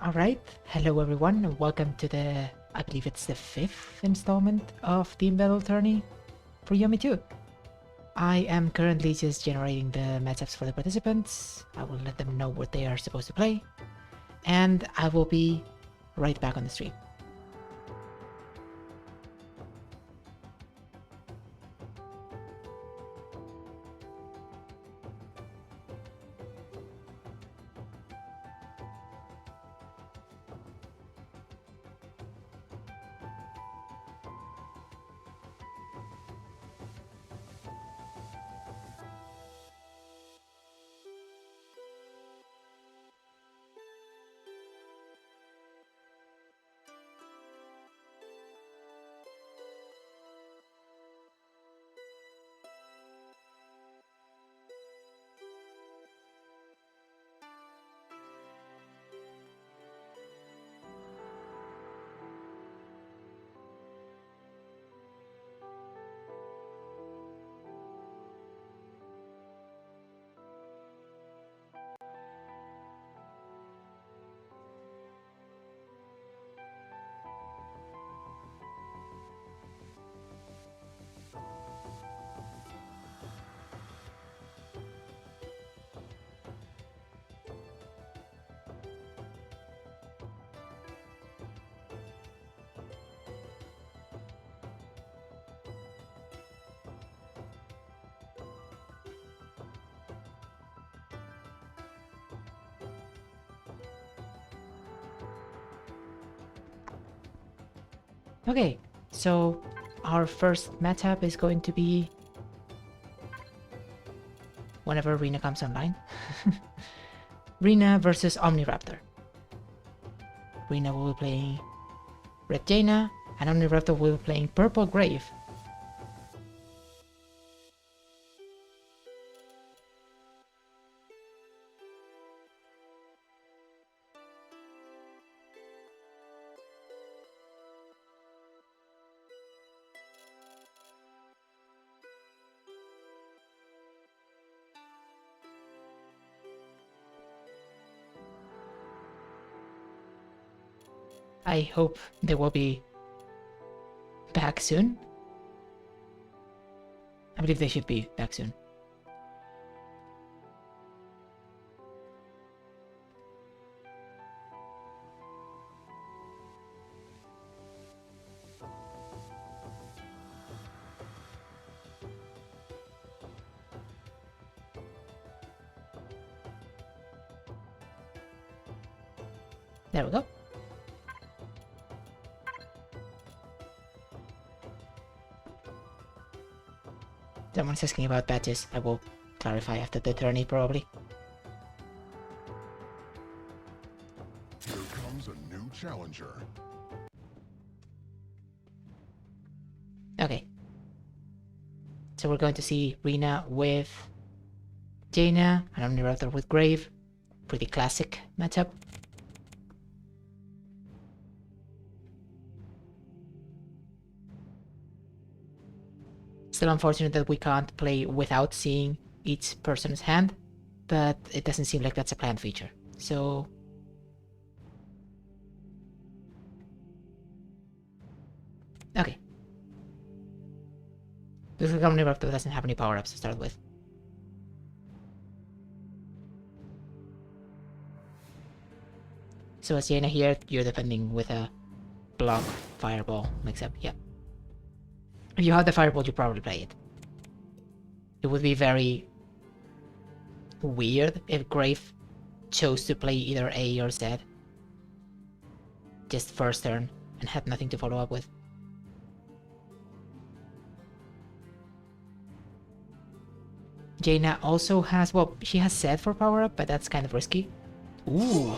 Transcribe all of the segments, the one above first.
Alright, hello everyone and welcome to I believe it's the 5th installment of Team Battle Tourney for Yomi 2. I am currently just generating the matchups for the participants. I will let them know what they are supposed to play, and I will be right back on the stream. Okay, so our first matchup is going to be whenever Rina comes online. Rina versus Omniraptor. Rina will be playing Red Jaina, and Omniraptor will be playing Purple Grave. I hope they will be back soon. I believe they should be back soon. There we go. Someone's asking about badges. I will clarify after the tourney, probably. Here comes a new challenger. Okay. So we're going to see Rina with Jaina and Omniraptor with Grave. Pretty classic matchup. Still unfortunate that we can't play without seeing each person's hand, but it doesn't seem like that's a planned feature. So okay. Looks like Omniraptor doesn't have any power-ups to start with. So as Jaina here, you're defending with a block fireball mix-up, yeah. If you have the fireball, you probably play it. It would be very weird if Grave chose to play either A or Z just first turn and had nothing to follow up with. Jaina also has, well, she has Z for power up, but that's kind of risky. Ooh.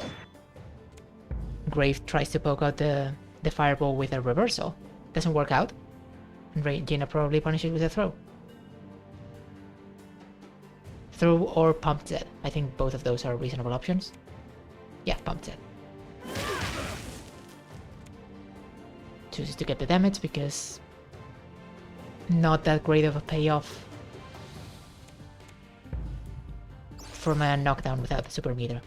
Grave tries to poke out the fireball with a reversal. Doesn't work out. And Jaina probably punishes it with a throw. Throw or pump Z. I think both of those are reasonable options. Yeah, pump Z. Chooses to get the damage because not that great of a payoff from a knockdown without the super meter.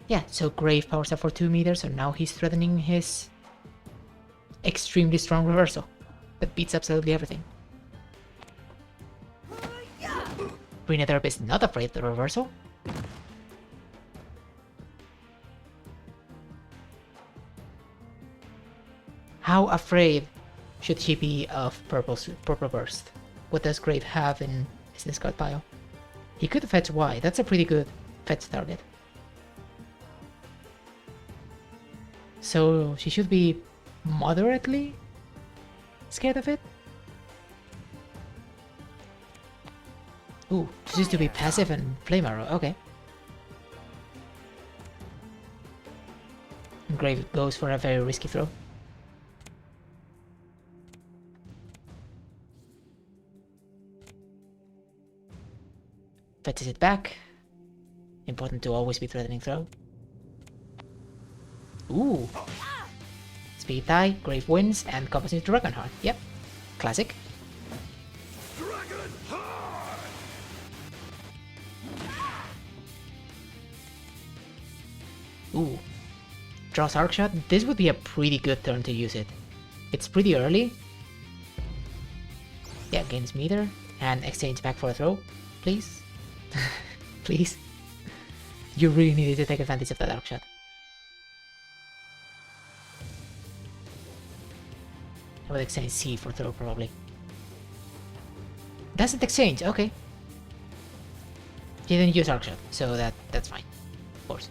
Yeah, so Grave powers up for 2 meters, so now he's threatening his extremely strong reversal that beats absolutely everything. Renatherp is not afraid of the reversal. How afraid should he be of Purple Burst? What does Grave have in his discard pile? He could fetch Y, that's a pretty good fetch target. So she should be moderately scared of it? Ooh, chooses to be passive and Flame Arrow, okay. Grave goes for a very risky throw. Fetches it back. Important to always be threatening throw. Ooh. Speed tie, Grave wins, and combos into Dragonheart. Yep. Classic. Ooh. Draws Arc Shot. This would be a pretty good turn to use it. It's pretty early. Yeah, gains meter. And exchange back for a throw. Please. Please. You really needed to take advantage of that Arc Shot. I would exchange C for throw probably. Doesn't exchange, okay. He didn't use Arc Shot, so that's fine. Of course.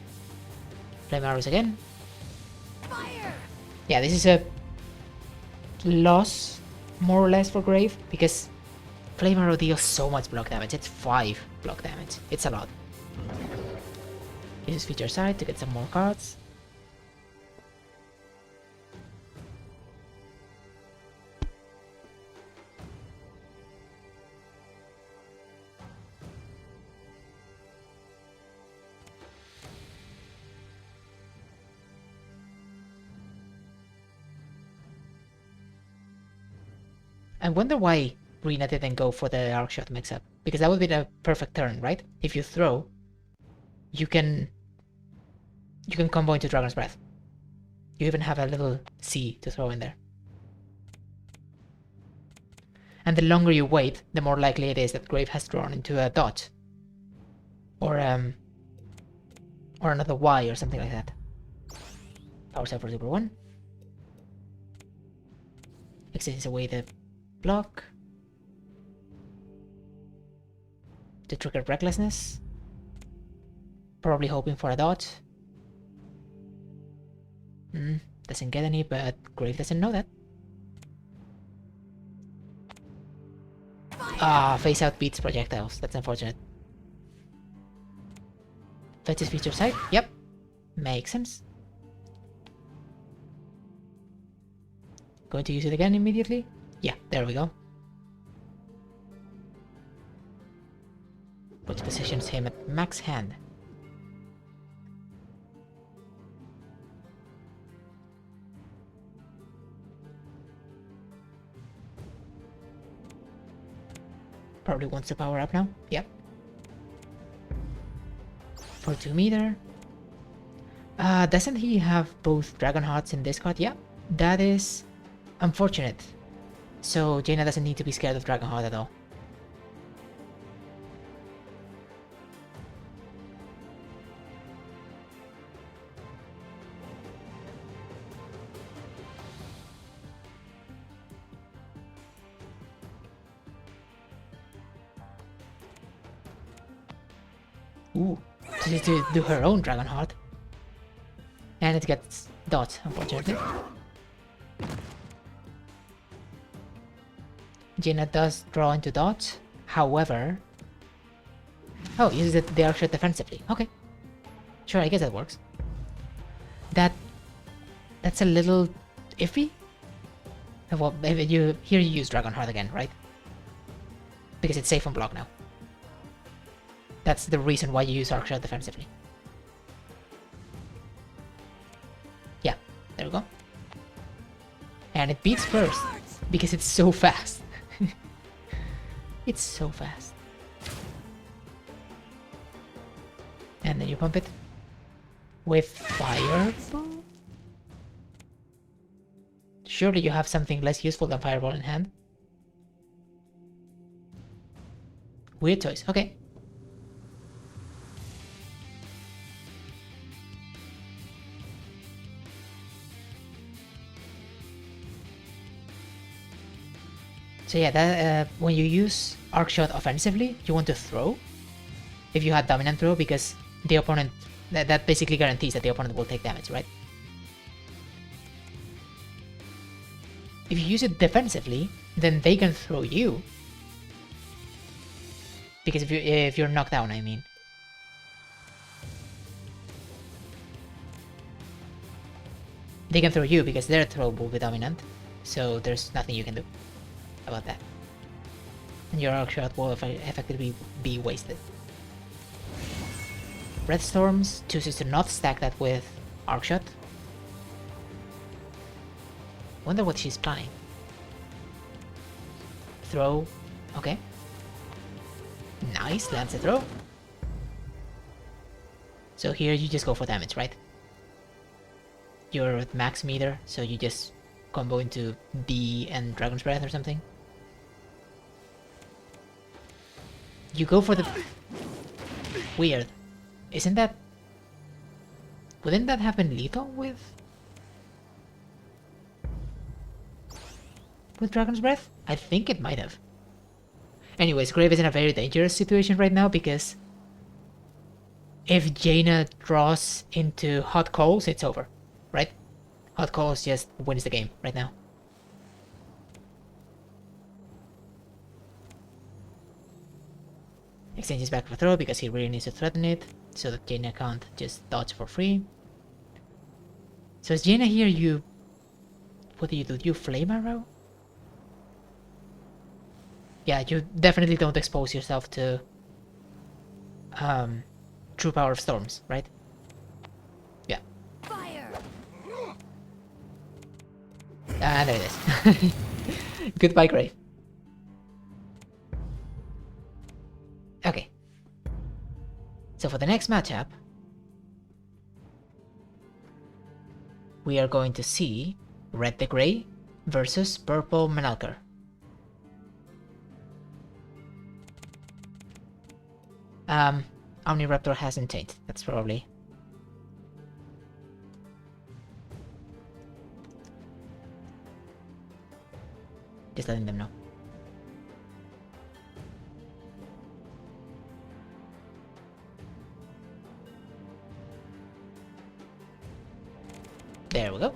Flame Arrows again. Fire! Yeah, this is a loss, more or less, for Grave, because Flame Arrow deals so much block damage. It's 5 block damage. It's a lot. Uses Feature Side to get some more cards. I wonder why Rina didn't go for the Arc Shot mix-up, because that would be the perfect turn, right? If you throw, you can combo into Dragon's Breath. You even have a little C to throw in there. And the longer you wait, the more likely it is that Grave has drawn into a dodge. Or another Y or something like that. Power Cell for Super 1. Exchanges away the block. To trigger Recklessness. Probably hoping for a dodge. Doesn't get any, but Grave doesn't know that. Ah, face out beats projectiles. That's unfortunate. Fetches Feature Side? Yep. Makes sense. Going to use it again immediately? Yeah, there we go. Which positions him at max hand. Probably wants to power up now. Yep. For 2 meter. Doesn't he have both Dragon Hearts in this card? Yeah. That is unfortunate. So Jaina doesn't need to be scared of Dragon Heart at all. Ooh, she needs to do her own Dragon Heart. And it gets dodged, unfortunately. Jaina does draw into dodge, however... Oh, uses the Arc Shot defensively. Okay. Sure, I guess that works. That's a little iffy. Well, here you use Dragon Heart again, right? Because it's safe on block now. That's the reason why you use Arc Shot defensively. Yeah, there we go. And it beats first, because it's so fast. It's so fast. And then you pump it. with Fireball? Surely you have something less useful than Fireball in hand. Weird choice, okay. So yeah, that when you use Arc Shot offensively, you want to throw. If you had Dominant Throw, because the opponent... That basically guarantees that the opponent will take damage, right? If you use it defensively, then they can throw you. Because if you're knocked down, I mean. They can throw you because their throw will be dominant. So there's nothing you can do about that. And your Arc Shot will effectively be wasted. Breath Storms chooses to not stack that with Arc Shot. Wonder what she's planning. Throw. Okay. Nice, lands a throw. So here you just go for damage, right? You're at max meter, so you just combo into D and Dragon's Breath or something. You go for the... Weird. Isn't that... Wouldn't that have been lethal with Dragon's Breath? I think it might have. Anyways, Grave is in a very dangerous situation right now because if Jaina draws into Hot Coals, it's over, right? Hot Coals just wins the game right now. Exchanges back for throw because he really needs to threaten it, so that Jaina can't just dodge for free. So as Jaina here, you... What do? You Flame Arrow? Yeah, you definitely don't expose yourself to true power of storms, right? Yeah. Fire. Ah, there it is. Goodbye, Grave. Okay. So for the next matchup, we are going to see Red the Grey versus Purple Menalker. Omniraptor hasn't changed. That's probably... Just letting them know. There we go.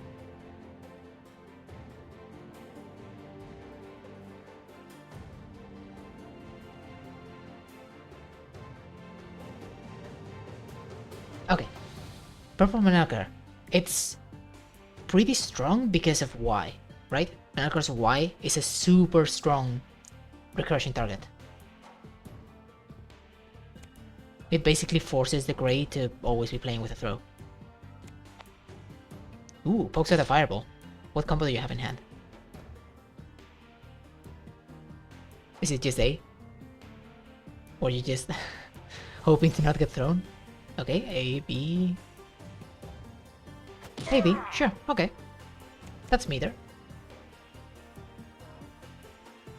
Okay. Purple Menalker. It's pretty strong because of Y, right? Menalker's Y is a super strong recursion target. It basically forces the Grey to always be playing with a throw. Ooh, pokes out a Fireball. What combo do you have in hand? Is it just A? Or you just hoping to not get thrown? Okay, A, B... A, B, sure, okay. That's meter.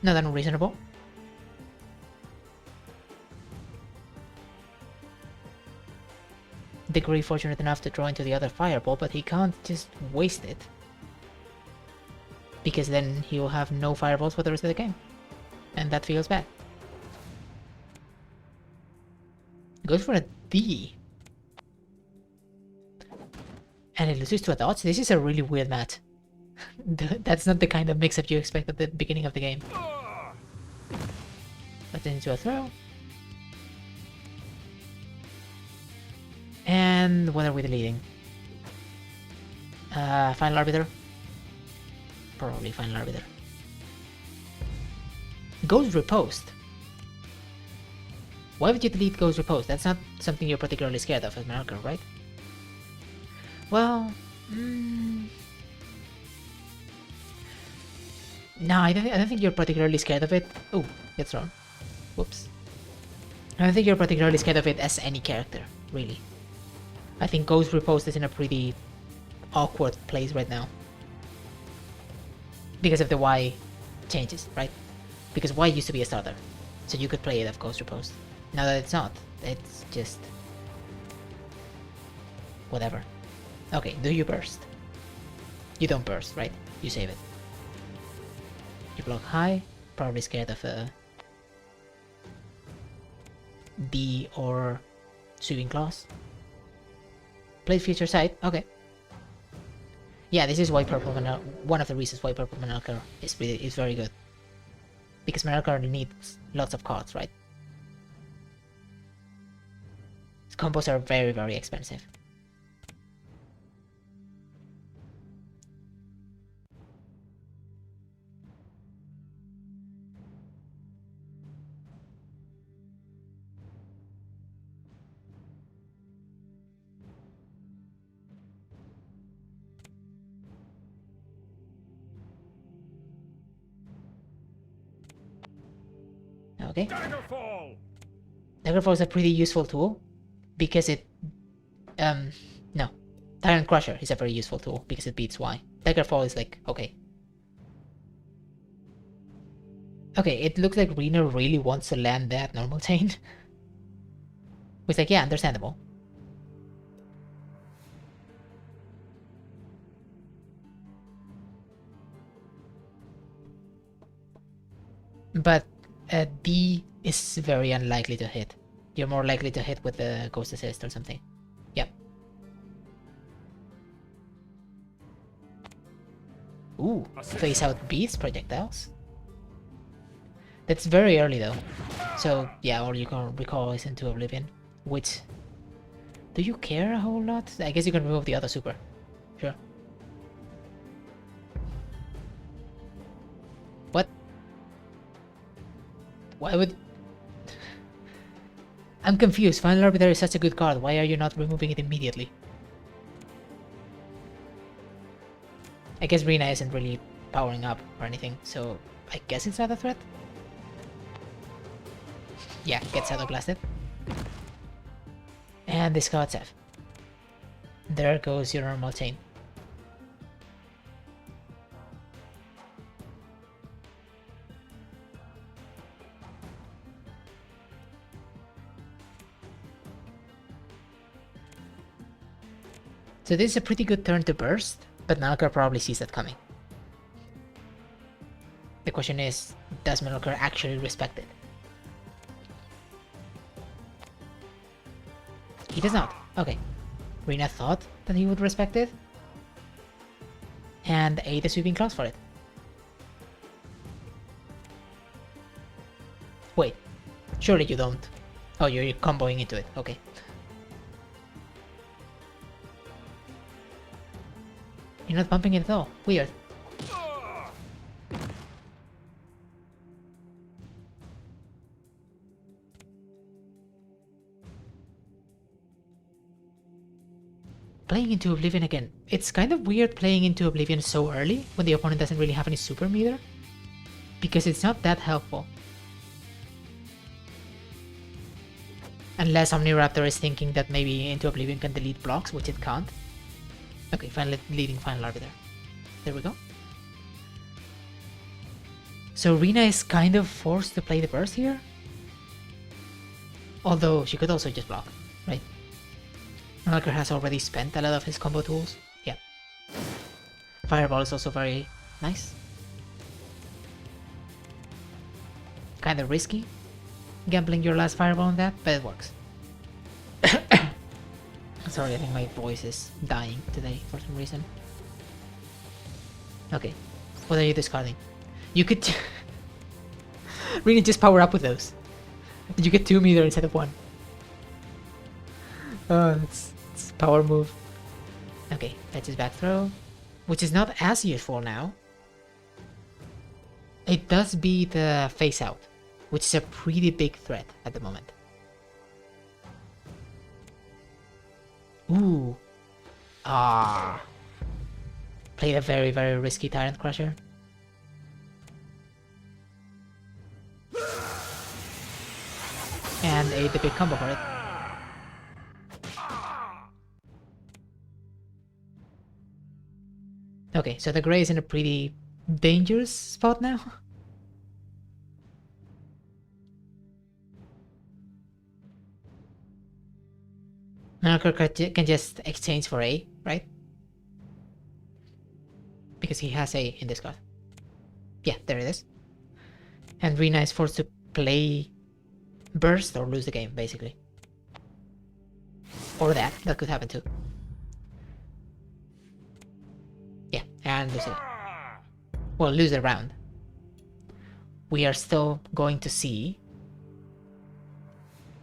Not unreasonable. The Grey fortunate enough to draw into the other Fireball, but he can't just waste it. Because then he will have no Fireballs for the rest of the game. And that feels bad. Goes for a D. And it loses to a dodge? This is a really weird match. That's not the kind of mix-up you expect at the beginning of the game. But then into a throw. And what are we deleting? Final Arbiter? Probably Final Arbiter. Ghost Riposte. Why would you delete Ghost Riposte? That's not something you're particularly scared of as Menalker, right? Well... No, I don't think you're particularly scared of it. Oh, gets thrown. Whoops. I don't think you're particularly scared of it as any character, really. I think Ghost Riposte is in a pretty awkward place right now. Because of the Y changes, right? Because Y used to be a starter. So you could play it of Ghost Riposte. Now that it's not, it's just... whatever. Okay, do you burst? You don't burst, right? You save it. You block high, probably scared of a D or Sweeping Claws. Play future sight, okay. Yeah, this is why purple Manal, one of the reasons why purple Manalkar is very good. Because Manalkar needs lots of cards, right? His combos are very, very expensive. Okay. Daggerfall! Daggerfall is a pretty useful tool because it no. Tyrant Crusher is a very useful tool because it beats Y. Daggerfall is like, okay. Okay, it looks like Rena really wants to land that normal chain. Which, like, yeah, understandable. But D is very unlikely to hit. You're more likely to hit with the Ghost Assist or something. Yep. Ooh, face out beats projectiles. That's very early though. So yeah, all you can recall is Into Oblivion. Which... do you care a whole lot? I guess you can remove the other super. Sure. What? Why would... I'm confused. Final Arbiter is such a good card. Why are you not removing it immediately? I guess Rena isn't really powering up or anything, so I guess it's not a threat? Yeah, gets Shadow Blasted. And discards F. There goes your normal chain. So this is a pretty good turn to burst, but Malakar probably sees that coming. The question is, does Malakar actually respect it? He does not. Okay. Rena thought that he would respect it. And ate a Sweeping Claws for it. Wait. Surely you don't. Oh, you're comboing into it. Okay. You're not bumping it at all. Weird. Playing into Oblivion again. It's kind of weird playing into Oblivion so early when the opponent doesn't really have any super meter. Because it's not that helpful. Unless Omniraptor is thinking that maybe Into Oblivion can delete blocks, which it can't. Okay, finally leading Final Arbiter. There we go. So Rena is kind of forced to play the burst here. Although she could also just block, right? Malakar has already spent a lot of his combo tools. Yeah. Fireball is also very nice. Kind of risky, gambling your last fireball on that, but it works. Sorry, I think my voice is dying today for some reason. Okay, what are you discarding? You could really just power up with those. You get 2 meter instead of 1. Oh, it's power move. Okay, that's his back throw, which is not as useful now. It does beat the face out, which is a pretty big threat at the moment. Ooh. Ah. Played a very, very risky Tyrant Crusher. And ate the big combo for it. Okay, so the gray is in a pretty dangerous spot now. Narco can just exchange for A, right? Because he has A in this card. Yeah, there it is. And Rina is forced to play burst or lose the game, basically. Or that could happen too. Yeah, and lose it. Well, lose the round. We are still going to see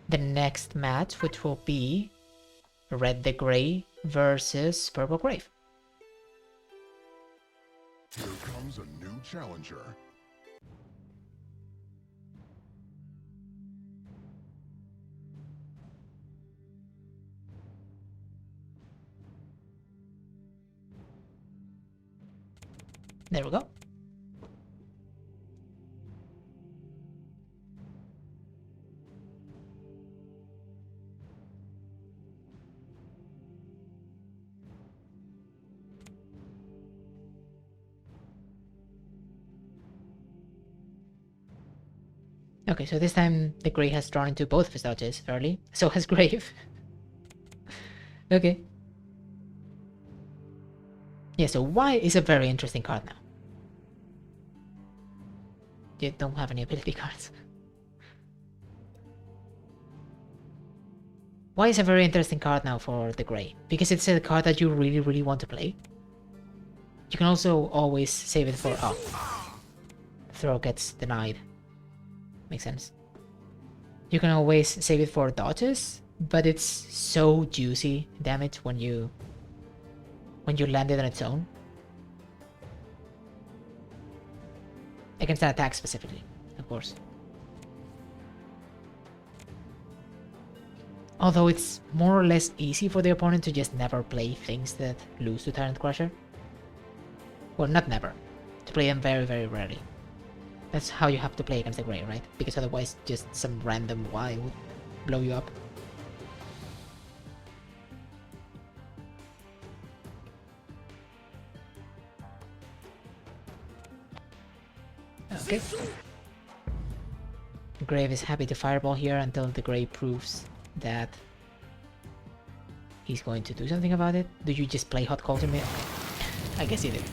the next match, which will be Red the Grey versus Purple Grave. Here comes a new challenger. There we go. Okay, so this time the Grey has drawn into both of his dodges early. So has Grave. Okay. Yeah, so Y is a very interesting card now. You don't have any ability cards. Y is a very interesting card now for the Grey, because it's a card that you really, really want to play. You can also always save it for... Oh. Throw gets denied. Makes sense. You can always save it for dodges, but it's so juicy damage when you land it on its own. Against an attack specifically, of course. Although it's more or less easy for the opponent to just never play things that lose to Tyrant Crusher. Well, not never. To play them very, very rarely. That's how you have to play against the Grey, right? Because otherwise just some random Y would blow you up. Okay. Grave is happy to fireball here until the Grey proves that he's going to do something about it. Do you just play hot coals in me? I guess he did.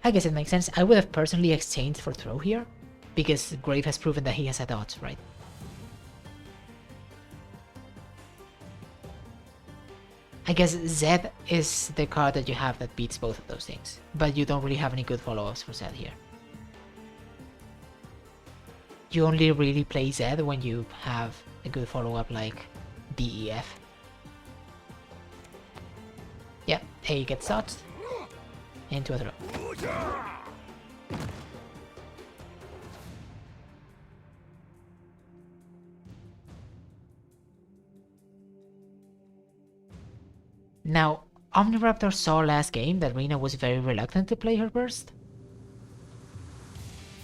I guess it makes sense. I would have personally exchanged for throw here, because Grave has proven that he has a dodge, right? I guess Z is the card that you have that beats both of those things, but you don't really have any good follow-ups for Z here. You only really play Z when you have a good follow-up like DEF. Yeah, A gets dodged. Into a throw. Now, Omniraptor saw last game that Rina was very reluctant to play her burst.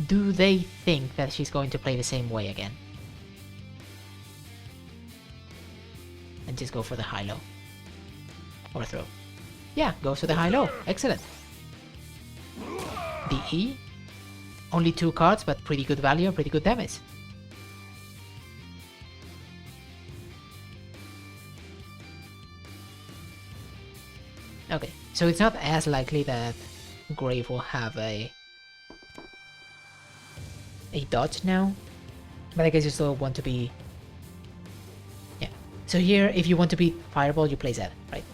Do they think that she's going to play the same way again? And just go for the high-low. Or throw. Yeah, goes for the high-low. Excellent. DE. Only 2 cards, but pretty good value and pretty good damage. Okay, so it's not as likely that Grave will have a dodge now, but I guess you still want to be... Yeah, so here if you want to beat Fireball you play Z, right?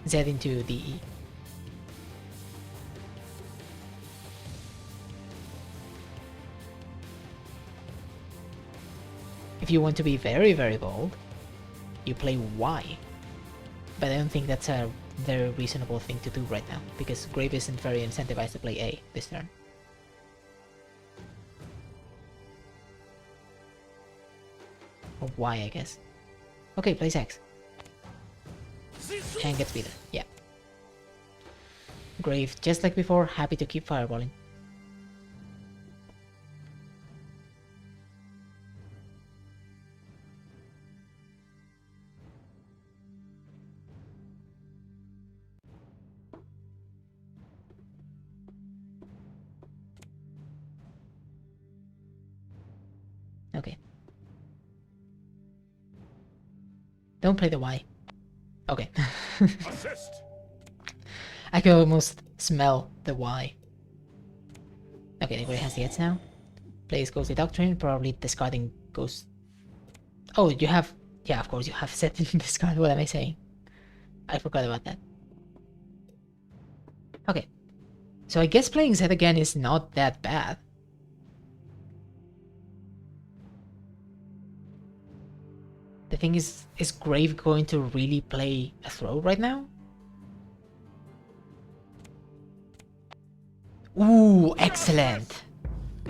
Z into DE. If you want to be very, very bold, you play Y. But I don't think that's a very reasonable thing to do right now, because Grave isn't very incentivized to play A this turn. Or Y, I guess. Okay, plays X. And gets beaten, yeah. Grave, just like before, happy to keep fireballing. Okay. Don't play the Y. Okay. Assist. I can almost smell the Y. Okay, the Grey has the Edge now. Plays Ghostly Doctrine, probably discarding Ghost... Oh, you have... Yeah, of course you have set in discard. What am I saying? I forgot about that. Okay. So I guess playing Zed again is not that bad. The thing is Grave going to really play a throw right now? Ooh, excellent!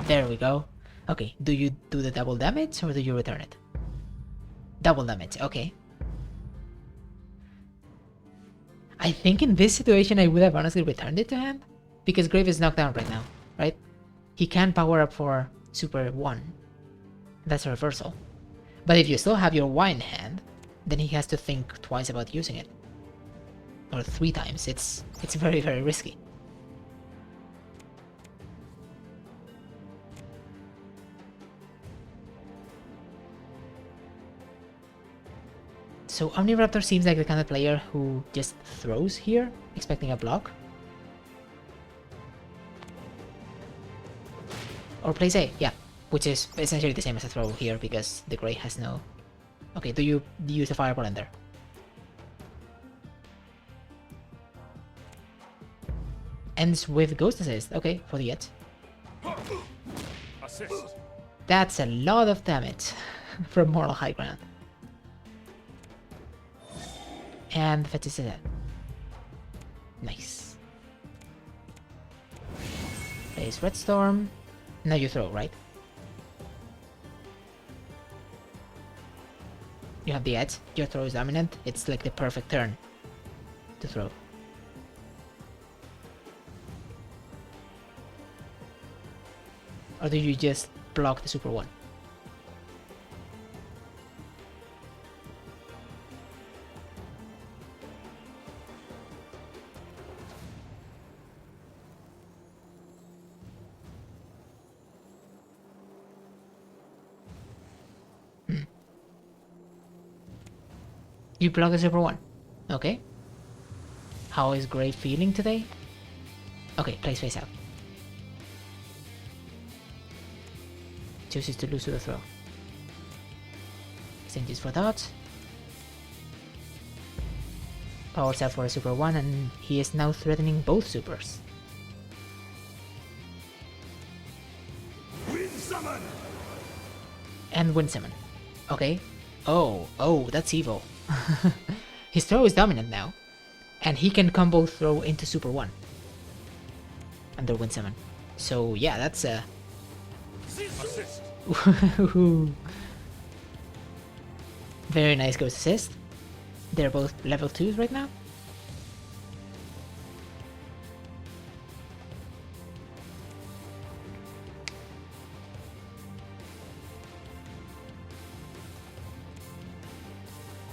There we go. Okay, do you do the double damage or do you return it? Double damage, okay. I think in this situation I would have honestly returned it to hand, because Grave is knocked down right now, right? He can power up for Super 1. That's a reversal. But if you still have your Y in hand, then he has to think twice about using it. Or 3 times, it's very, very risky. So Omniraptor seems like the kind of player who just throws here, expecting a block. Or plays A, yeah, which is essentially the same as a throw here because the Grey has no... Okay, do you use the Fireball in there? Ends with Ghost Assist, okay, for the Edge. Assist. That's a lot of damage from Moral High Ground. And fetches it. Nice. Plays Red Storm. Now you throw, right? You have the Edge. Your throw is dominant. It's like the perfect turn to throw. Or do you just block the Super 1? You block the Super 1. Okay. How is Grey feeling today? Okay, plays face out. Chooses to lose to the throw. Exchanges for dodge. Powers out for a Super 1 and he is now threatening both Supers. Wind summon. And Wind Summon. Okay. Oh, that's evil. His throw is dominant now. And he can combo throw into Super 1. Under Wind Summon. So yeah, that's a... Assist. Very nice Ghost Assist. They're both level 2s right now.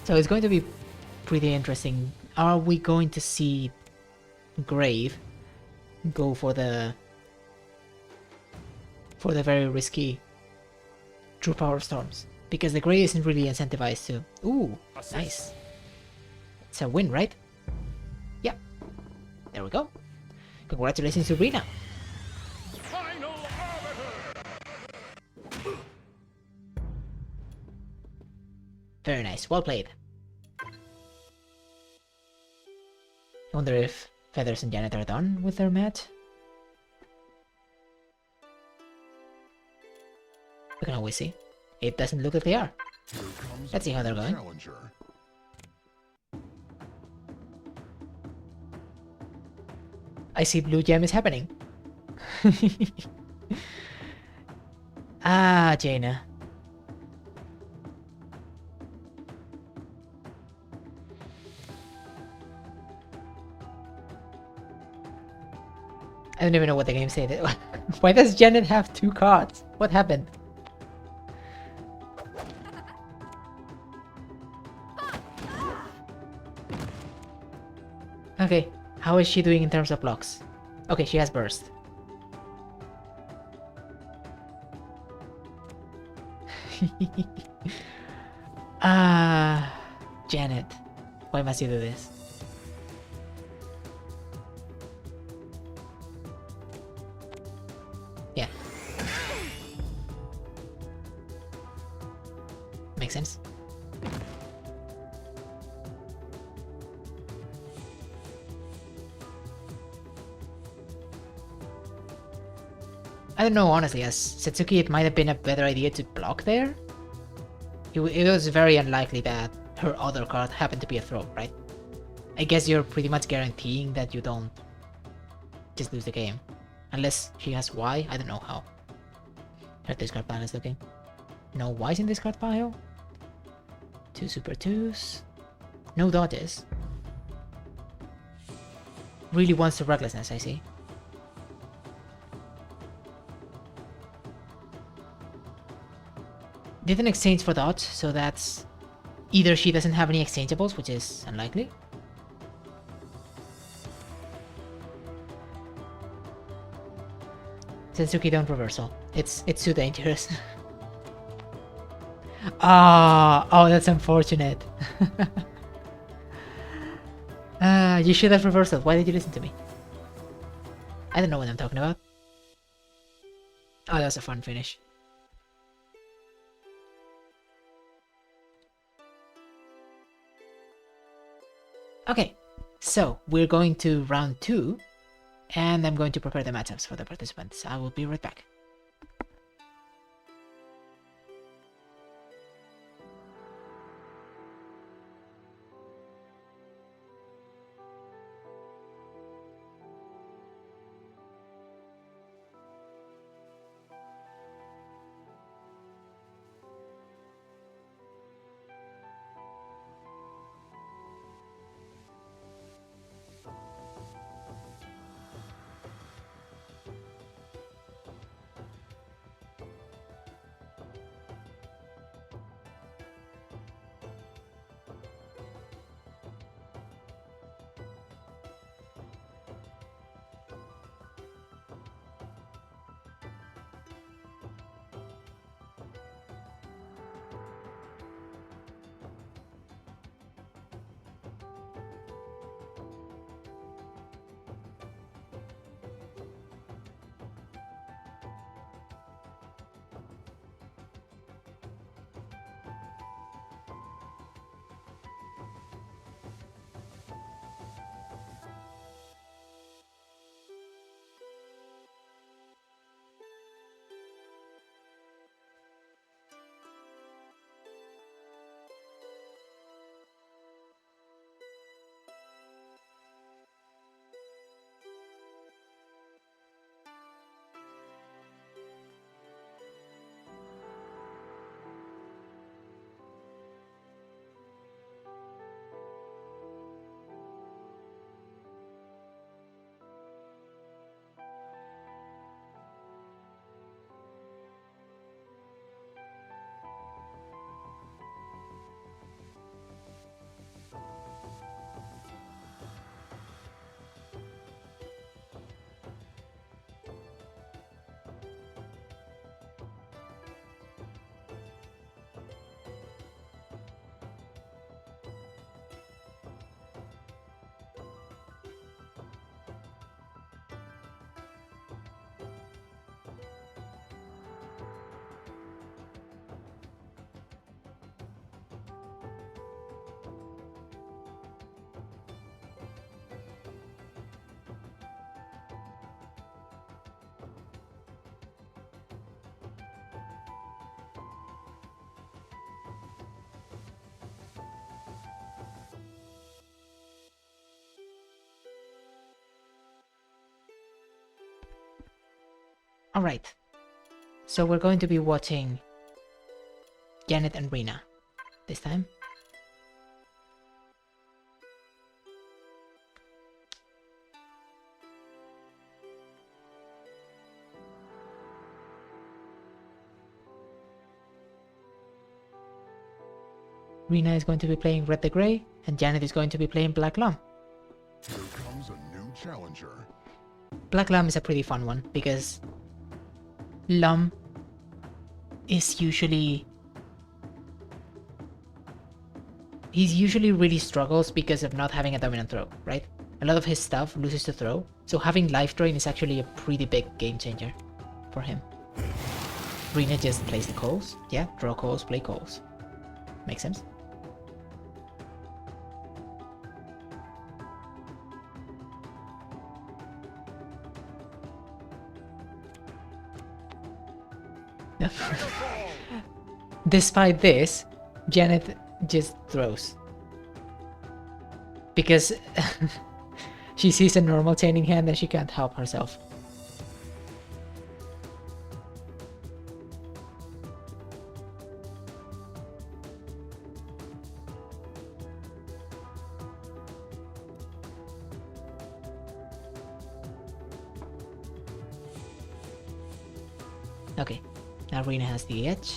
So it's going to be pretty interesting. Are we going to see Grave go for the very risky True Power Storms? Because the Grey isn't really incentivized to... Ooh, nice. It's a win, right? Yeah. There we go. Congratulations to Rina. Final arbiter. Very nice, well played. I wonder if Feathers and Janet are done with their match. We can always see. It doesn't look like they are. Here comes Let's see how they're going. challenger. I see Blue Gem is happening. Ah, Jaina. I don't even know what the game said. Why does Janet have 2 cards? What happened? Okay, how is she doing in terms of blocks? Okay, she has burst. Ah, Janet, why must you do this? Yeah. Makes sense. I don't know, honestly, as Setsuki, it might have been a better idea to block there. It was very unlikely that her other card happened to be a throw, right? I guess you're pretty much guaranteeing that you don't just lose the game. Unless she has Y, I don't know how. Her discard pile is looking. No Ys in discard pile. 2 super 2s. No dodges. Really wants the recklessness, I see. Didn't exchange for dodge, so that's either she doesn't have any exchangeables, which is unlikely. Sensuki don't reversal. It's too dangerous. Oh, that's unfortunate. You should have reversal. Why did you listen to me? I don't know what I'm talking about. Oh, that was a fun finish. Okay, so we're going to round 2, and I'm going to prepare the matchups for the participants. I will be right back. Alright, so we're going to be watching Janet and Rina this time. Rina is going to be playing Red the Grey, and Janet is going to be playing Black Lum. Here comes a new challenger. Black Lum is a pretty fun one, because Lum is usually he's usually really struggles because of not having a dominant throw, right? A lot of his stuff loses to throw, so having life drain is actually a pretty big game changer for him. Rina just plays the calls. Yeah, draw calls, play calls. Makes sense. Despite this, Janet just throws. Because she sees a normal chaining hand and she can't help herself. Okay, now Rina has the edge.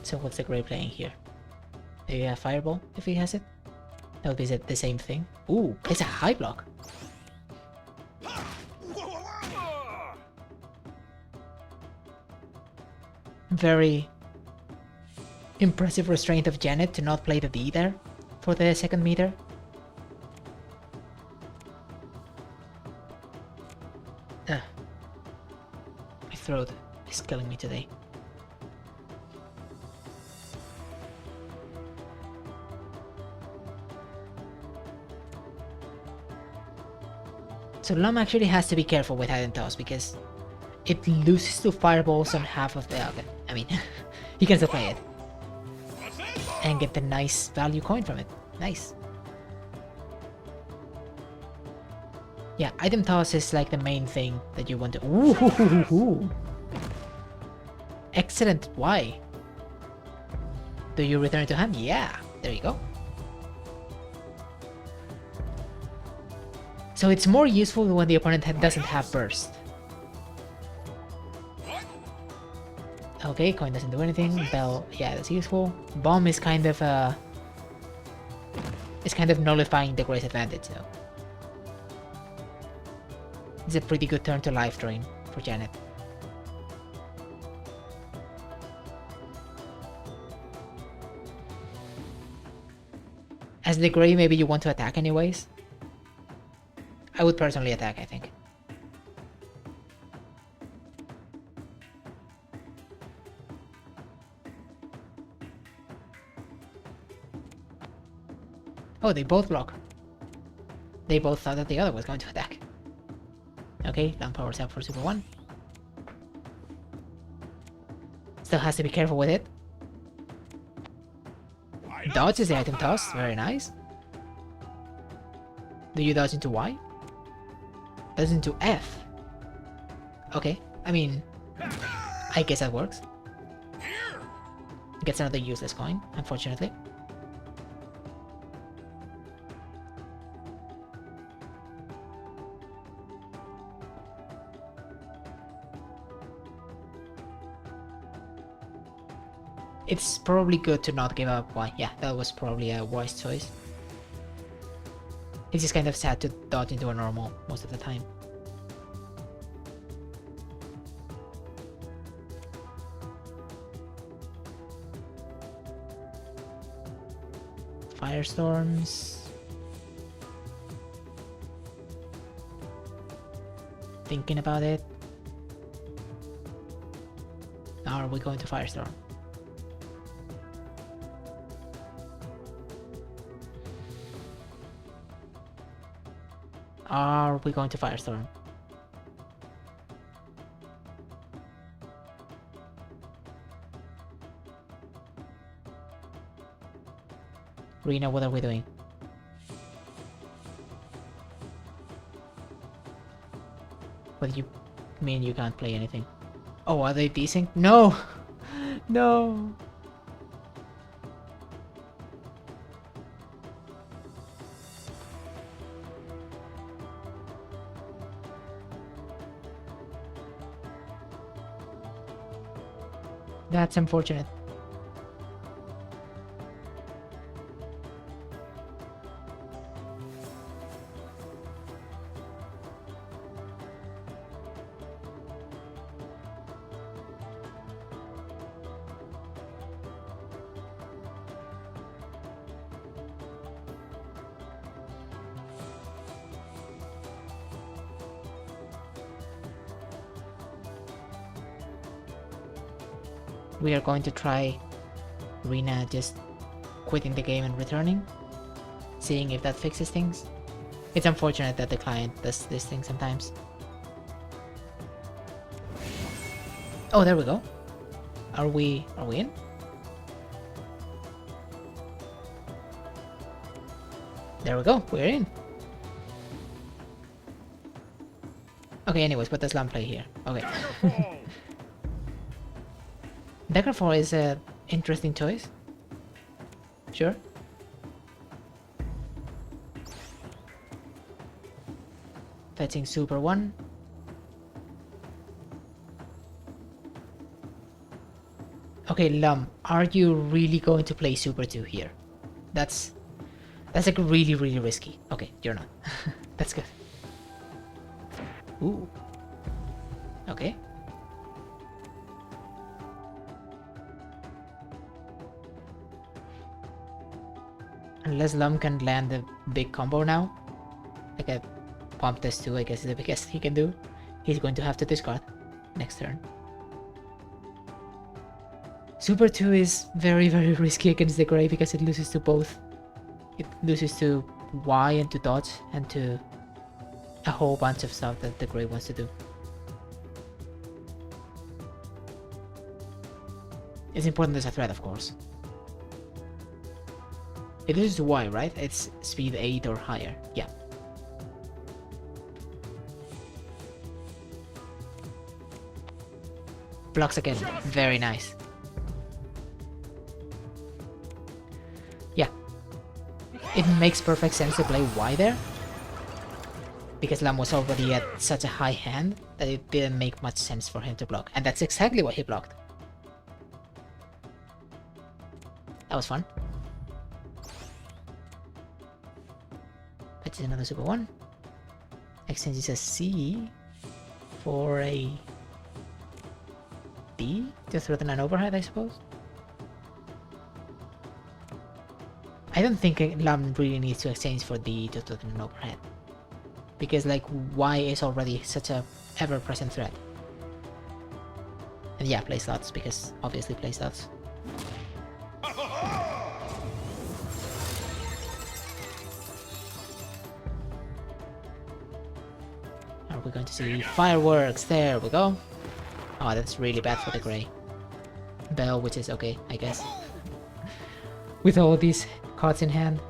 So what's the Grey playing here? Maybe a Fireball if he has it? That would be the same thing. Ooh, it's a high block. Very impressive restraint of Janet to not play the D there for the second meter. My throat is killing me today. So Lum actually has to be careful with Item Toss because it loses to Fireballs on half of the... Okay, I mean, he can still play it. And get the nice value coin from it. Nice. Yeah, Item Toss is like the main thing that you want to... Ooh! Excellent. Why? Do you return it to hand? Yeah, there you go. So it's more useful when the opponent doesn't have burst. Okay, coin doesn't do anything. Bell, yeah, that's useful. Bomb is kind of nullifying the Gray's advantage, so it's a pretty good turn to life drain for Janet. As the Gray, maybe you want to attack anyways. I would personally attack, I think. Oh, they both block. They both thought that the other was going to attack. Okay, Lamp powers up for Super 1. Still has to be careful with it. Dodges the Item Toss, very nice. Do you dodge into Y? Dodge into F. Okay, I mean, I guess that works. Gets another useless coin, unfortunately. It's probably good to not give up Y. Yeah, that was probably a wise choice. It's just kind of sad to dodge into a normal most of the time. Firestorms. Thinking about it. Now are we going to Firestorm? Are we going to Firestorm? Rina, what are we doing? What do you mean you can't play anything? Oh, are they desync? No! No! That's unfortunate. we are going to try Rina just quitting the game and returning, seeing if that fixes things. It's unfortunate that the client does this thing sometimes. Oh, there we go. Are we in? There we go, we're in. Okay, anyways, what does Lam play here? Okay. Daggerfall is a interesting choice. Sure. Fetching Super 1. Okay, Lum, are you really going to play Super 2 here? That's like really risky. Okay, you're not. That's good. Ooh. Okay. Unless Lum can land a big combo now, like a Pump Test 2, I guess is the biggest he can do. He's going to have to discard next turn. Super 2 is very risky against the Grey because it loses to both. It loses to Y and to dodge and to a whole bunch of stuff that the Grey wants to do. It's important as a threat, of course. It loses to Y, right? It's speed 8 or higher. Yeah. Blocks again. Very nice. Yeah. It makes perfect sense to play Y there, because Lam was already at such a high hand that it didn't make much sense for him to block. And that's exactly what he blocked. That was fun. Fetches another Super 1. Exchanges a C for a D to threaten an overhead, I suppose. I don't think Lam really needs to exchange for D to threaten an overhead, because like Y is already such a ever-present threat. And yeah, play slots, because obviously play slots. Are we going to see fireworks? There we go. Oh, that's really bad for the Grey. Bell, which is okay, I guess. With all these cards in hand.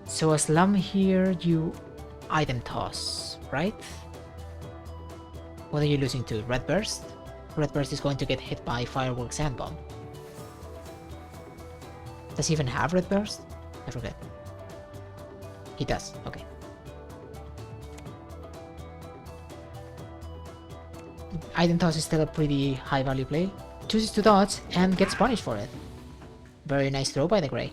So as Lam here, you item toss, right? What are you losing to? Red Burst? Red Burst is going to get hit by Fireworks and Bomb. Does he even have Red Burst? I forget. He does, okay. Item toss is still a pretty high value play. Chooses to dodge and gets punished for it. Very nice throw by the Grey.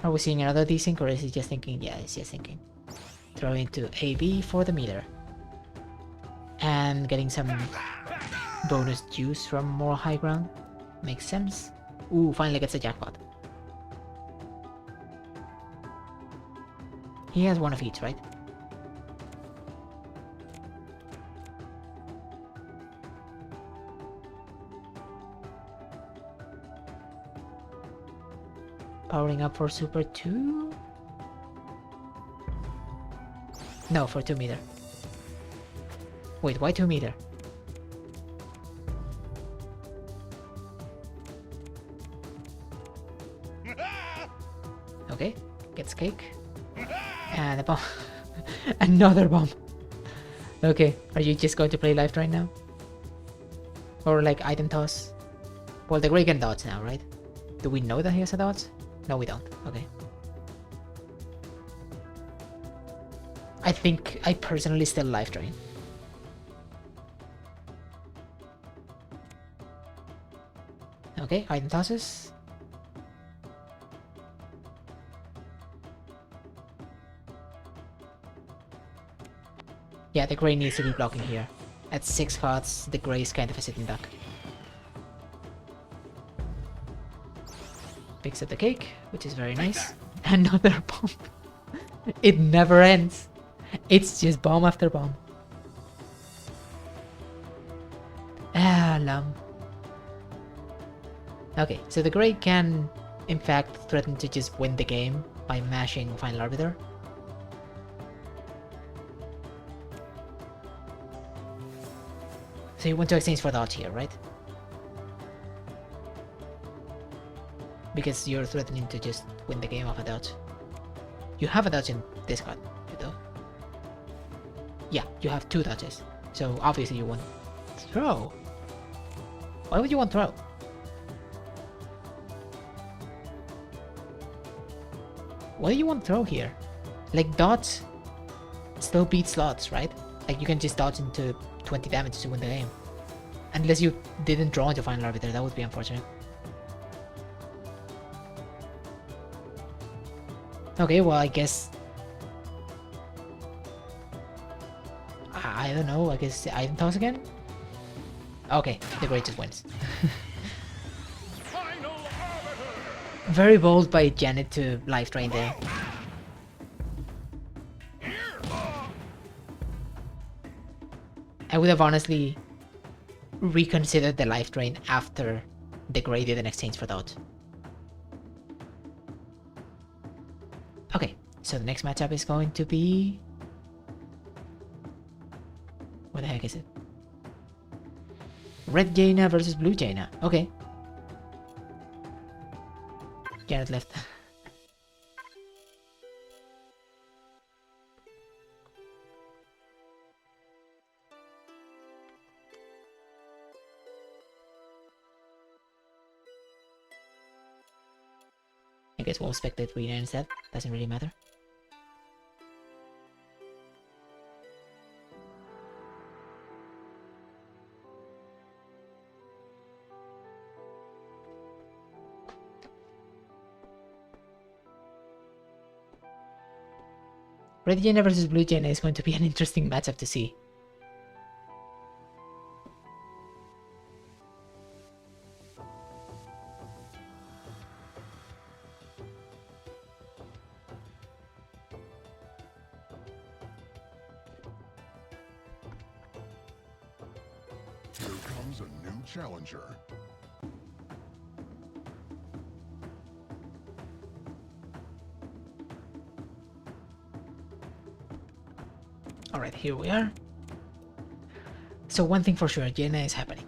Are we seeing another desync, or is he just thinking? Yeah, he's just thinking. Throw into AB for the meter. And getting some bonus juice from more high ground. Makes sense. Ooh, finally gets a jackpot. He has one of each, right? Powering up for Super 2? No, for 2 meter. Wait, why 2 meter? Okay, gets cake. And a bomb. Another bomb. Okay, are you just going to play life right now? Or like item toss? Well, the Grey can dodge now, right? Do we know that he has a dodge? No, we don't. Okay. I think I personally still life drain. Okay, item tosses. Yeah, the gray needs to be blocking here. At 6 cards, the gray is kind of a sitting duck. Picks up the cake, which is very nice. Another bomb. It never ends. It's just bomb after bomb. Ah, lum. Okay, so the gray can, in fact, threaten to just win the game by mashing Final Arbiter. So you want to exchange for dodge here, right? Because you're threatening to just win the game off a dodge. You have a dodge in this card, though. Yeah, you have 2 dodges. So obviously you want throw. Why would you want throw? Why do you want throw here? Like dodge still beats slots, right? Like you can just dodge into 20 damage to win the game. Unless you didn't draw into Final Arbiter, that would be unfortunate. Okay, well I guess... I don't know, I guess item toss again? Okay, the gray just wins. Very bold by Janet to life drain there. I would have honestly reconsidered the life drain after the gray did an exchange for dodge. Okay, so the next matchup is going to be... What the heck is it? Red Jaina versus Blue Jaina. Okay. Janet left. I guess we'll spectate Rena instead. Doesn't really matter. Red Jaina versus Blue Jaina is going to be an interesting matchup to see. Here comes a new challenger. Alright, here we are. So one thing for sure, Jaina is happening.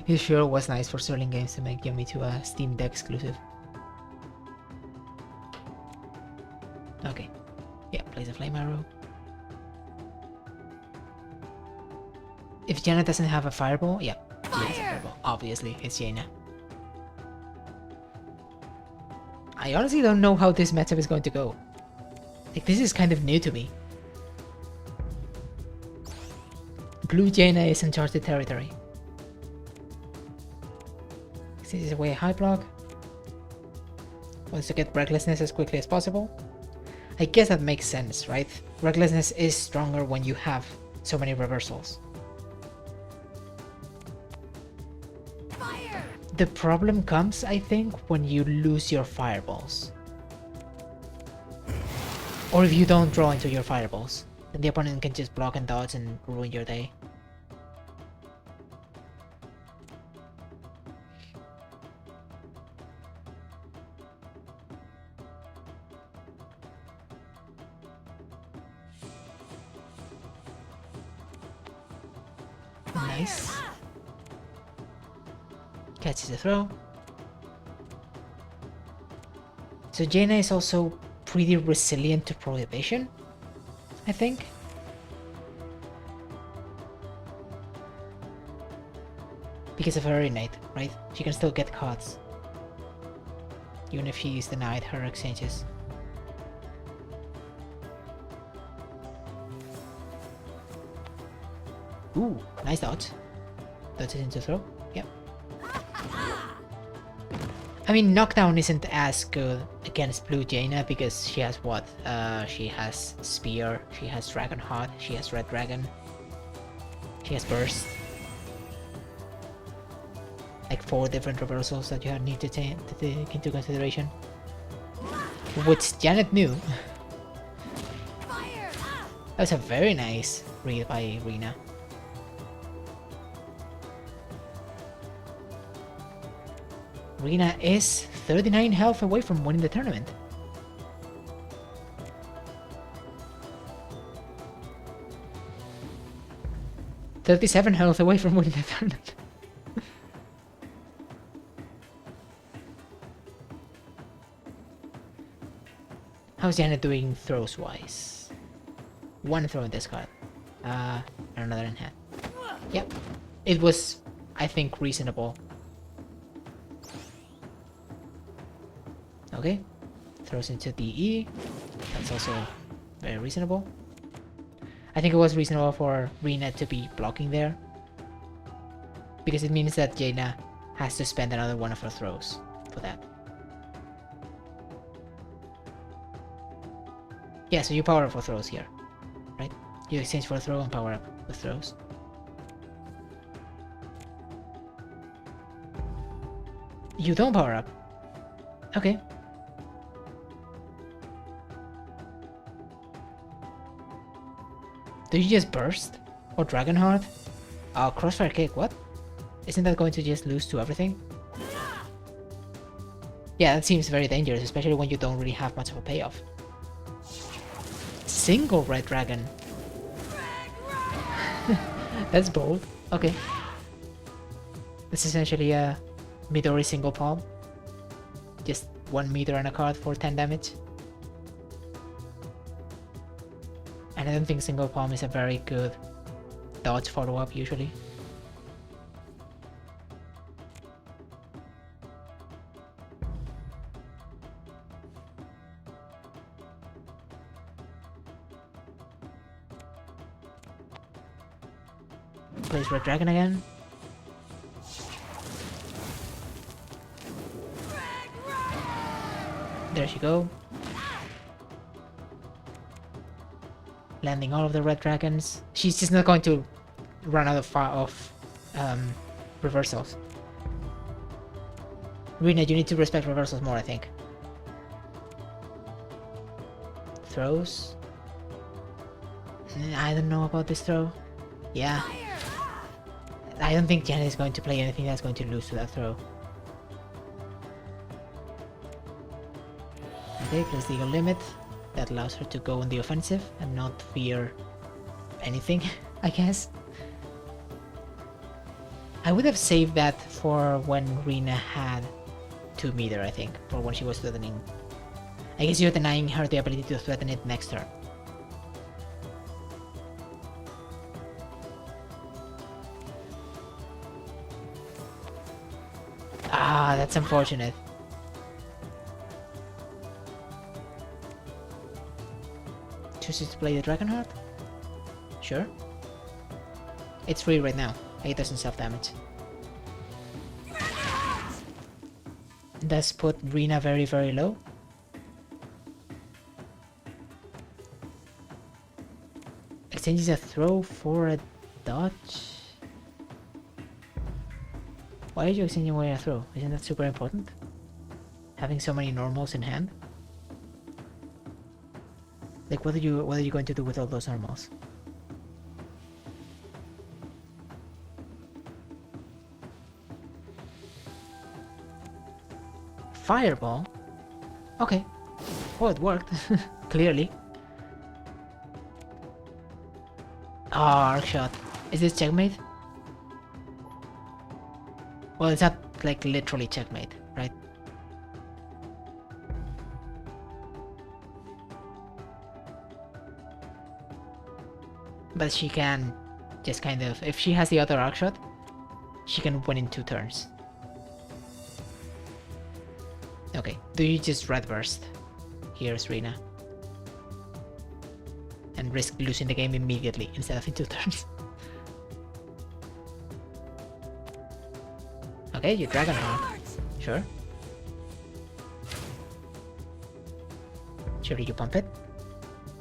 It sure was nice for Sterling Games to make Yomi to a Steam Deck exclusive. Okay. Yeah, plays a Flame Arrow. If Jaina doesn't have a Fireball, yeah. Fireball. Obviously, it's Jaina. I honestly don't know how this matchup is going to go. Like, this is kind of new to me. Blue Jaina is uncharted territory. This is a way high block. Wants to get Recklessness as quickly as possible. I guess that makes sense, right? Recklessness is stronger when you have so many reversals. Fire! The problem comes, I think, when you lose your fireballs. Or if you don't draw into your fireballs. Then the opponent can just block and dodge and ruin your day. Nice. Catches the throw. So Jaina is also pretty resilient to prohibition, I think. Because of her innate, right? She can still get cards. Even if she is denied her exchanges. Ooh, nice dodge. Dodges into throw. Yep. I mean, knockdown isn't as good against Blue Jaina because she has what? She has Spear, she has Dragon Heart, she has Red Dragon, she has Burst. Like 4 different reversals that you need to take into consideration. Which Janet knew. That was a very nice read by Rina. Rina is 39 health away from winning the tournament. $37 health away from winning the tournament. How's Janet doing throws wise? 1 throw in this card. And another in hand. Yep. It was, I think, reasonable. Okay. Throws into DE. That's also very reasonable. I think it was reasonable for Rina to be blocking there. Because it means that Jaina has to spend another one of her throws for that. Yeah, so you power up for throws here, right? You exchange for a throw and power up with throws. You don't power up. Okay. Do you just burst? Or Dragon Heart? Crossfire Kick, what? Isn't that going to just lose to everything? Yeah, that seems very dangerous, especially when you don't really have much of a payoff. Single Red Dragon. That's bold. Okay. It's essentially a Midori single palm. Just 1 meter and a card for 10 damage. And I don't think single palm is a very good dodge follow-up usually. Plays Red Dragon again. There she go. Landing all of the Red Dragons. She's just not going to run out of reversals. Rina, you need to respect reversals more, I think. Throws. I don't know about this throw. Yeah. I don't think Janet is going to play anything that's going to lose to that throw. Okay, plays Legal Limit. That allows her to go on the offensive and not fear anything, I guess. I would have saved that for when Rina had 2 meter, I think, for when she was threatening. I guess you're denying her the ability to threaten it next turn. Ah, that's unfortunate. Chooses to play the Dragonheart? Sure. It's free right now. It doesn't self-damage. Does put Rina very, very low. Exchanges a throw for a dodge. Why are you exchanging away a throw? Isn't that super important? Having so many normals in hand? Like what are you going to do with all those normals? Fireball? Okay. Oh, it worked. Clearly. Ah, Arc Shot. Is this checkmate? Well, it's not like literally checkmate, right? But she can just kind of, if she has the other Arc Shot, she can win in 2 turns. Okay, do you just Red Burst? Here's Rina. And risk losing the game immediately instead of in 2 turns. Okay, you Dragon Horn. Sure. Sure, you pump it?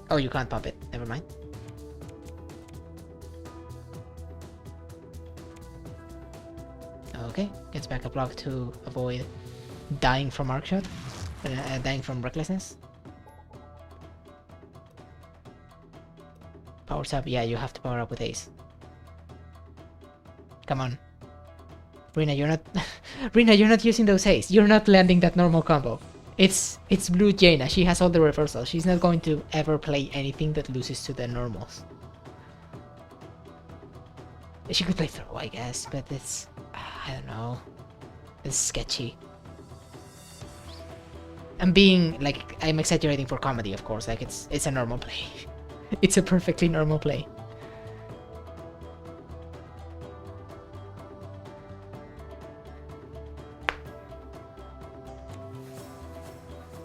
Oh, you can't pump it. Never mind. Okay, gets back a block to avoid dying from arc shot. Dying from recklessness. Powers up. Yeah, you have to power up with Ace. Come on. Rina, you're not Rina, you're not using those Ace. You're not landing that normal combo. It's blue Jaina. She has all the reversals. She's not going to ever play anything that loses to the normals. She could play throw, I guess, but it's I don't know. It's sketchy. I'm exaggerating for comedy, of course. Like it's a normal play. It's a perfectly normal play.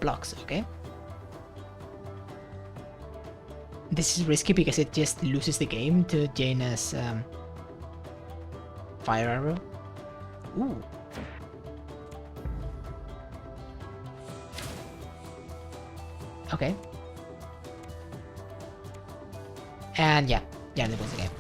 Blocks, okay. This is risky because it just loses the game to Jaina's fire arrow. Ooh. Okay. And yeah, it wins the game.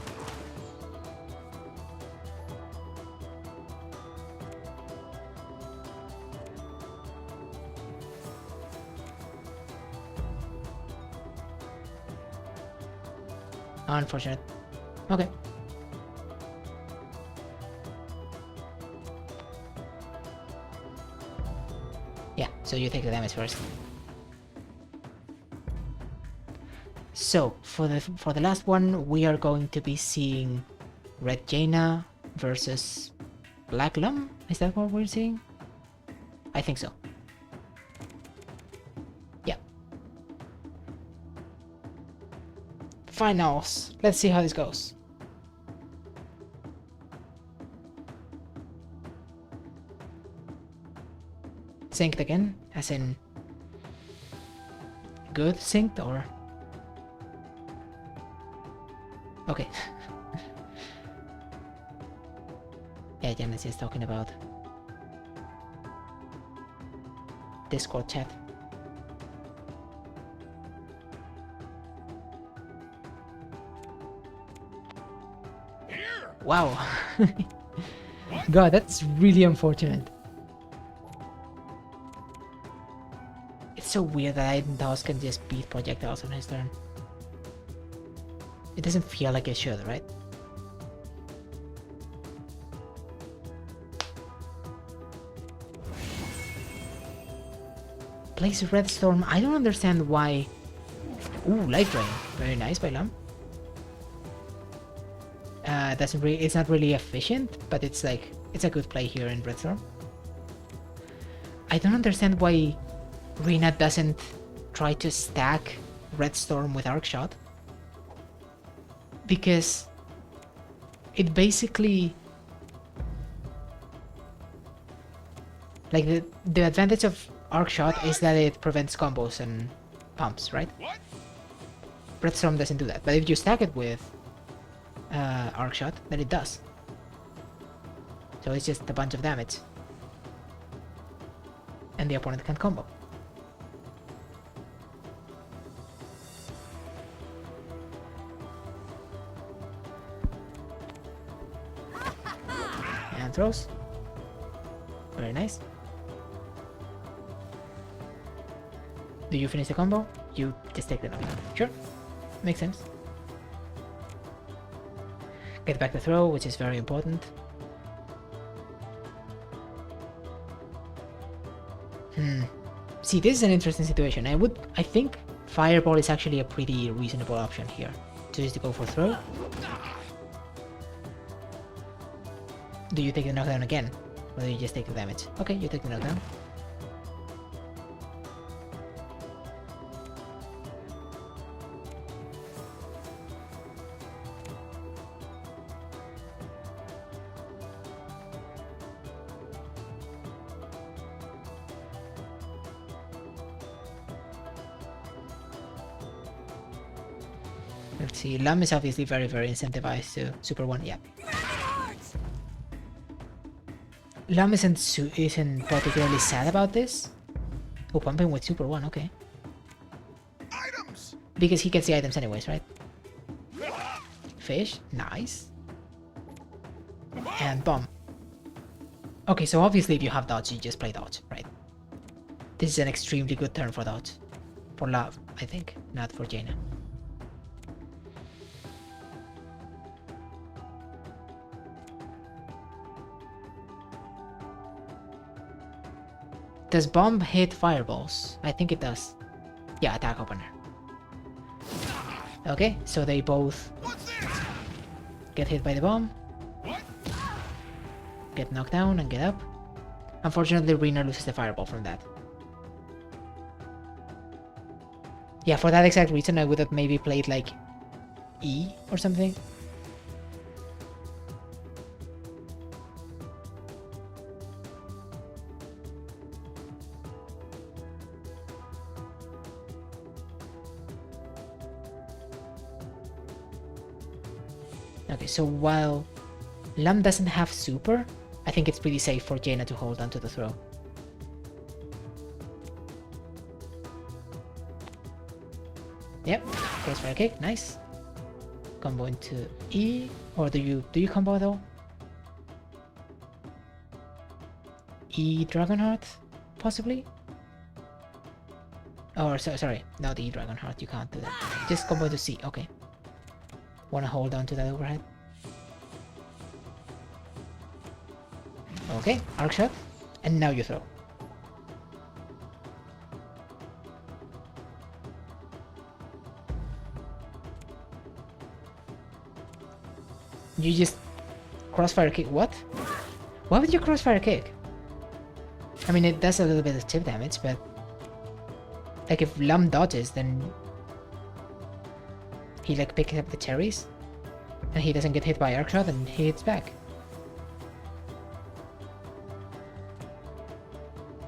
Unfortunate. Okay. Yeah, so you take the damage first. So for the last one, we are going to be seeing Red Jaina versus Black Lum. Is that what we're seeing? I think so. Yeah. Finals. Let's see how this goes. Synced again, as in good synced or okay. Yeah, Janice is talking about Discord chat. Wow. God, that's really unfortunate. It's so weird that Eidenhaus can just beat projectiles on his turn. It doesn't feel like it should, right? Plays Red Storm. I don't understand why. Ooh, Life Drain. Very nice by Lum. It's not really efficient, but it's like it's a good play here in Red Storm. I don't understand why Rina doesn't try to stack Red Storm with Arc Shot. Because it basically like the advantage of Arc Shot is that it prevents combos and pumps, right? Red Storm doesn't do that, but if you stack it with Arc Shot, then it does. So it's just a bunch of damage. And the opponent can't combo. And throws. Very nice. Do you finish the combo? You just take the knockdown. Sure. Makes sense. Get back the throw, which is very important. See, this is an interesting situation. I think Fireball is actually a pretty reasonable option here. Choose to go for throw. Do you take the knockdown again? Or do you just take the damage? Okay, you take the knockdown. Let's see, Lam is obviously very, very incentivized to Super 1, yeah. Lum isn't particularly sad about this. Oh, pumping with Super 1, okay. Items! Because he gets the items anyways, right? Fish, nice. And bomb. Okay, so obviously if you have dodge, you just play dodge, right? This is an extremely good turn for dodge. For Love, I think, not for Jaina. Does bomb hit fireballs? I think it does. Yeah, attack opener. Okay, so they both get hit by the bomb. Get knocked down and get up. Unfortunately, Rina loses the fireball from that. Yeah, for that exact reason, I would have maybe played like E or something. Okay, so while Lam doesn't have super, I think it's pretty safe for Jaina to hold onto the throw. Yep, crossfire kick, nice. Combo into E, or do you combo at all? E Dragonheart, possibly? Oh, sorry, not E Dragonheart, you can't do that. Just combo into C, okay. Wanna hold on to that overhead? Okay, arc shot, and now you throw. You just crossfire kick. What? Why would you crossfire kick? I mean, it does a little bit of chip damage, but like if Lum dodges, then he like picks up the cherries, and he doesn't get hit by arc shot, and he hits back.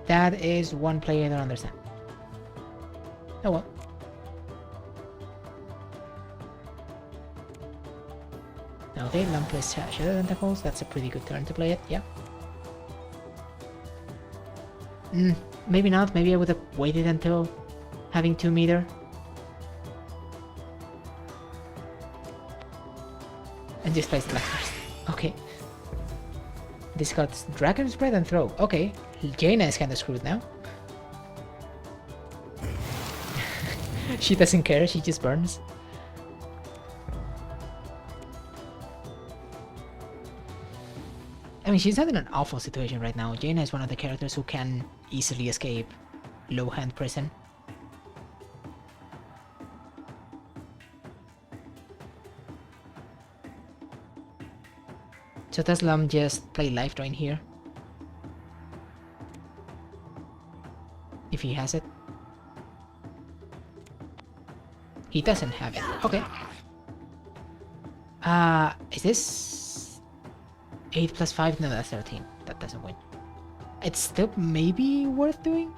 That is one play I don't understand. Oh well. Okay, Lum plays Shadow Tentacles. That's a pretty good turn to play it, yeah. Maybe not. Maybe I would have waited until having 2 meter. And just plays Black first. Okay. Discards Dragon's Breath and throw. Okay. Jaina is kinda screwed now. She doesn't care, she just burns. I mean, she's not in an awful situation right now. Jaina is one of the characters who can easily escape low hand prison. So does Lum just play life drain here? If he has it. He doesn't have it. Okay. Is this 8 plus 5? No, that's 13. That doesn't win. It's still maybe worth doing?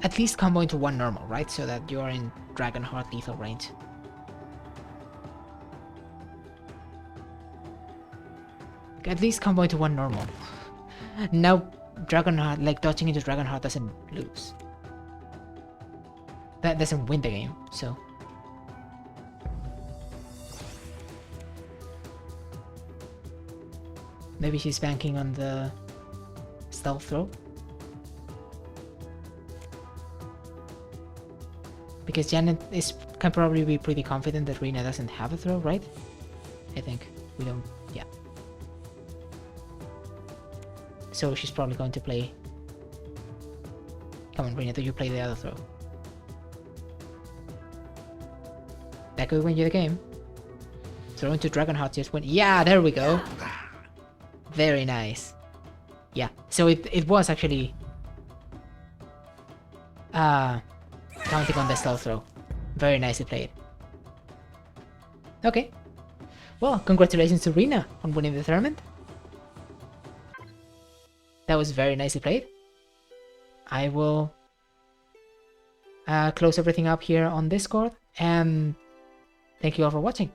At least combo into 1 normal, right? So that you're in Dragonheart lethal range. At least combo into 1 normal. Now Dragonheart, like dodging into Dragonheart doesn't lose. That doesn't win the game, so. Maybe she's banking on the stealth throw. Because Janet can probably be pretty confident that Rina doesn't have a throw, right? I think. We don't, yeah. So she's probably going to play... Come on, Rina, do you play the other throw? That could win you the game. Throw into Dragonheart just win. Yeah, there we go. Very nice. Yeah, so it was actually... counting on the stealth throw. Very nicely played. Okay. Well, congratulations to Rina on winning the tournament. That was very nicely played. I will close everything up here on Discord, and thank you all for watching.